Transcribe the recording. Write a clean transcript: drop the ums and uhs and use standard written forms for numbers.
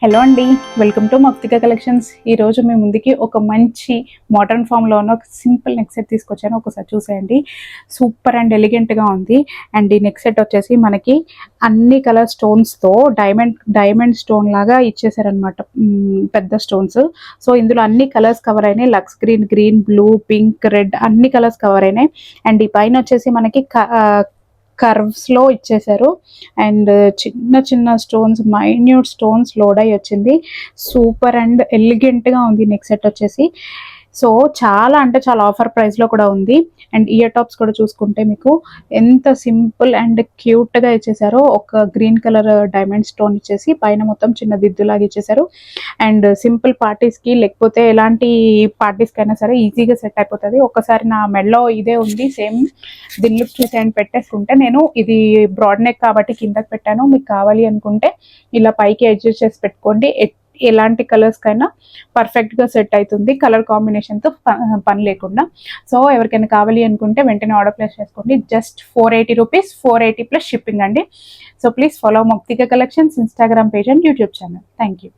Hello అండి, welcome to మక్తిక collections. ఈరోజు మీ ముందుకి ఒక మంచి మోడర్న్ ఫామ్లో ఉన్న ఒక సింపుల్ నెక్ సెట్ తీసుకొచ్చాను. ఒకసారి చూసేయండి. సూపర్ అండ్ ఎలిగెంట్గా ఉంది. అండ్ ఈ నెక్ సెట్ వచ్చేసి మనకి అన్ని కలర్ స్టోన్స్తో డైమండ్ స్టోన్ లాగా ఇచ్చేసారనమాట, పెద్ద స్టోన్స్. సో ఇందులో అన్ని కలర్స్ కవర్ అయినాయి. లక్స్ గ్రీన్, బ్లూ, పింక్, రెడ్ అన్ని కలర్స్ కవర్ అయినాయి. అండ్ ఈ పైన వచ్చేసి మనకి కర్వ్స్ లో ఇచ్చేసారు. అండ్ చిన్న చిన్న స్టోన్స్, మైన్యూట్ స్టోన్స్ లోడ్ అయ్యి వచ్చింది. సూపర్ అండ్ ఎలిగెంట్ గా ఉంది నెక్ సెట్ వచ్చేసి. సో చాలా అంటే చాలా ఆఫర్ ప్రైస్ లో కూడా ఉంది. అండ్ ఇయర్ టాప్స్ కూడా చూసుకుంటే మీకు ఎంత సింపుల్ అండ్ క్యూట్ గా ఇచ్చేసారో. ఒక గ్రీన్ కలర్ డైమండ్ స్టోన్ ఇచ్చేసి పైన మొత్తం చిన్న దిద్దులాగా ఇచ్చేసారు. అండ్ సింపుల్ పార్టీస్ కి లేకపోతే ఎలాంటి పార్టీస్ కైనా సరే ఈజీగా సెట్ అయిపోతుంది. ఒకసారి నా మెడలో ఇదే ఉంది సేమ్, దీని లుక్ చూసి అండ్ పెట్టేసుకుంటే, నేను ఇది బ్రాడ్ నెక్ కాబట్టి కిందకి పెట్టాను. మీకు కావాలి అనుకుంటే ఇలా పైకి అడ్జస్ట్ చేసి పెట్టుకోండి. ఎలాంటి కలర్స్ కైనా పర్ఫెక్ట్ గా సెట్ అవుతుంది, కలర్ కాంబినేషన్ తో పని లేకుండా. సో ఎవరికైనా కావాలి అనుకుంటే వెంటనే ఆర్డర్ ప్లేస్ చేసుకోండి. జస్ట్ 480 రూపీస్, 480 ప్లస్ షిప్పింగ్ అండి. So please follow Maktika collections Instagram page and YouTube channel. Thank you.